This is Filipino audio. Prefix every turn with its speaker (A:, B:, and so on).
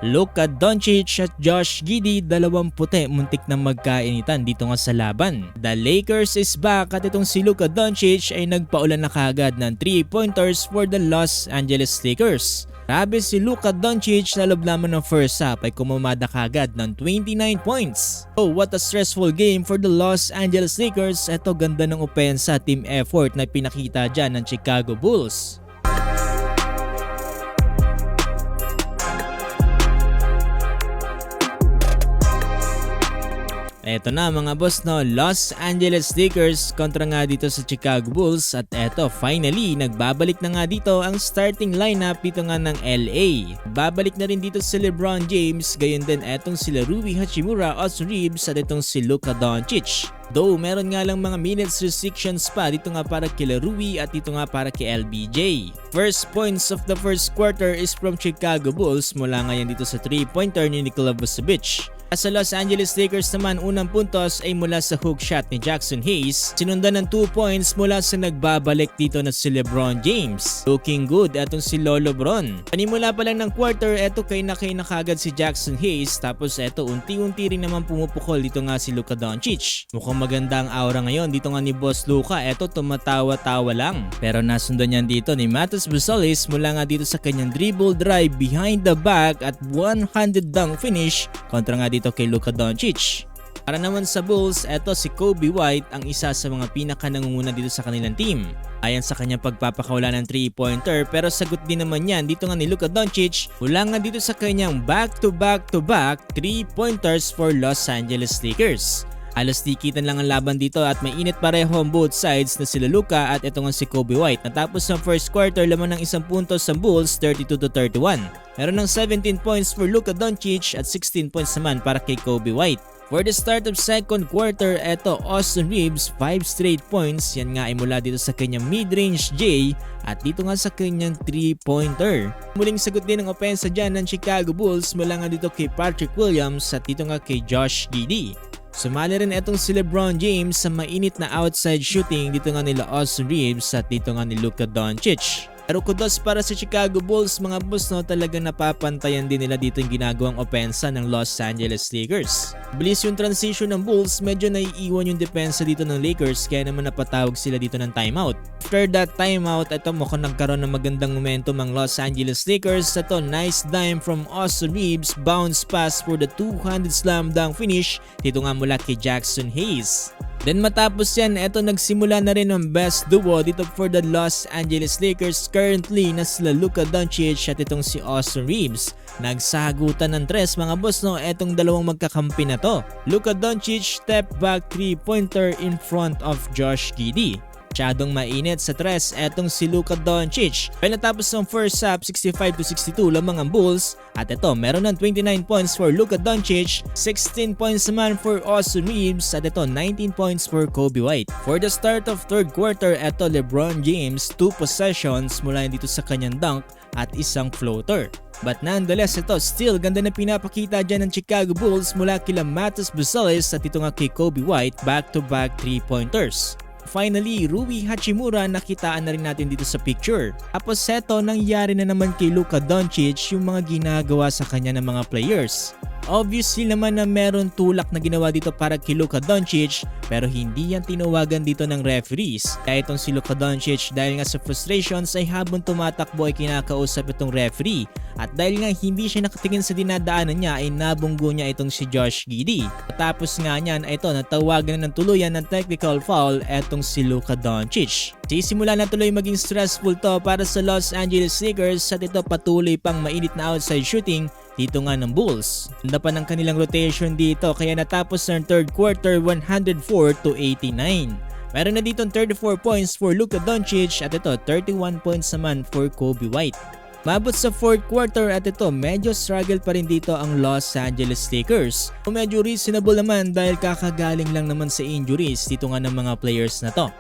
A: Luka Doncic at Josh Giddey, dalawang puti, muntik na magkainitan dito nga sa laban. The Lakers is back at itong si Luka Doncic ay nagpaulan na kagad ng 3-pointers for the Los Angeles Lakers. Grabe si Luka Doncic na loob lamang ng first half ay kumamada kagad ng 29 points. Oh, what a stressful game for the Los Angeles Lakers. Ito ganda ng opensa, team effort na pinakita dyan ng Chicago Bulls. Eto na mga boss, no, Los Angeles Lakers kontra nga dito sa Chicago Bulls at eto finally nagbabalik na nga dito ang starting lineup dito nga ng LA. Babalik na rin dito si LeBron James, gayon din etong sila Rui Hachimura, Austin Reeves at itong si Luka Doncic. Though meron nga lang mga minutes restrictions pa dito nga para kay Rui at dito nga para kay LBJ. First points of the first quarter is from Chicago Bulls mula nga yan dito sa 3-pointer ni Nikola Vucevic. Sa Los Angeles Lakers naman, unang puntos ay mula sa hook shot ni Jackson Hayes, sinundan ng 2 points mula sa nagbabalik dito na si LeBron James. Looking good atong si Lolo Bron. Panimula pa lang ng quarter, eto kay na kagad si Jackson Hayes, tapos eto unti-unti rin naman pumupukol dito nga si Luka Doncic. Mukhang maganda ang aura ngayon dito nga ni Boss Luka, eto tumatawa-tawa lang. Pero nasundan niyan dito ni Matas Busalis mula nga dito sa kanyang dribble drive behind the back at 100 dunk finish kontra nga dito kay Luka Doncic. Para naman sa Bulls, eto si Coby White ang isa sa mga pinaka-nangunguna dito sa kanilang team. Ayon sa kanyang pagpapakawala ng 3-pointer, pero sagot din naman yan dito nga ni Luka Doncic mula nga dito sa kanyang back-to-back 3-pointers for Los Angeles Lakers. Halos dikitan lang ang laban dito at mainit pareho on both sides na sila Luka at ito nga si Coby White. Natapos ng first quarter laman ng isang puntos sa Bulls, 32-31. Meron ng 17 points for Luka Doncic at 16 points naman para kay Coby White. For the start of second quarter, eto Austin Reeves 5 straight points. Yan nga ay mula dito sa kanyang mid-range J at dito nga sa kanyang 3-pointer. Muling sagot din ng opensa dyan ng Chicago Bulls mula nga dito kay Patrick Williams at dito nga kay Josh Giddey. Sumali rin etong si LeBron James sa mainit na outside shooting dito nga nila Austin Reeves at dito nga ni Luka Doncic. Pero kudos para sa Chicago Bulls mga boss, no, talaga napapantayan din nila dito yung ginagawang opensa ng Los Angeles Lakers. Bilis yung transition ng Bulls, medyo naiiwan yung depensa dito ng Lakers kaya naman napatawag sila dito ng timeout. After that timeout, ito mukhang nagkaroon ng magandang momentum ang Los Angeles Lakers. Ito nice dime from Austin Reeves, bounce pass for the 200 slam dunk finish dito nga mula kay Jackson Hayes. Then matapos yan, eto nagsimula na rin ang best duo dito for the Los Angeles Lakers currently na sila Luka Doncic at itong si Austin Reeves. Nagsagutan ng tres mga boss, no, etong dalawang magkakampi na to. Luka Doncic step back 3-pointer in front of Josh Giddey. Masyadong mainit sa tres etong si Luka Doncic. Pero natapos ng first half 65-62 lamang ang Bulls at ito meron ng 29 points for Luka Doncic, 16 points naman for Austin Reeves at ito 19 points for Coby White. For the start of third quarter, ito LeBron James 2 possessions mula dito sa kanyang dunk at isang floater. But nonetheless, ito still ganda na pinapakita dyan ng Chicago Bulls mula kila Matas Busalis at ito nga kay Coby White back-to-back 3-pointers. Finally, Rui Hachimura nakitaan na rin natin dito sa picture. Tapos eto, nangyari na naman kay Luka Doncic yung mga ginagawa sa kanya ng mga players. Obviously naman na meron tulak na ginawa dito para kay Luka Doncic pero hindi yan tinawagan dito ng referees. Kaya itong si Luka Doncic dahil nga sa frustrations ay habang tumatakbo ay kinakausap itong referee. At dahil nga hindi siya nakatingin sa dinadaanan niya ay nabunggo niya itong si Josh Giddey. Tapos nga niyan ay ito natawagan na ng tuluyan ng technical foul etong si Luka Doncic. Sisimula na tuloy maging stressful to para sa Los Angeles Lakers at ito patuloy pang mainit na outside shooting dito nga ng Bulls. Ganda pa ng kanilang rotation dito kaya natapos ng third quarter 104-89. Meron na dito 34 points for Luka Doncic at ito 31 points naman for Coby White. Mabot sa fourth quarter at ito medyo struggle pa rin dito ang Los Angeles Lakers. O medyo reasonable naman dahil kakagaling lang naman sa injuries dito nga ng mga players na to.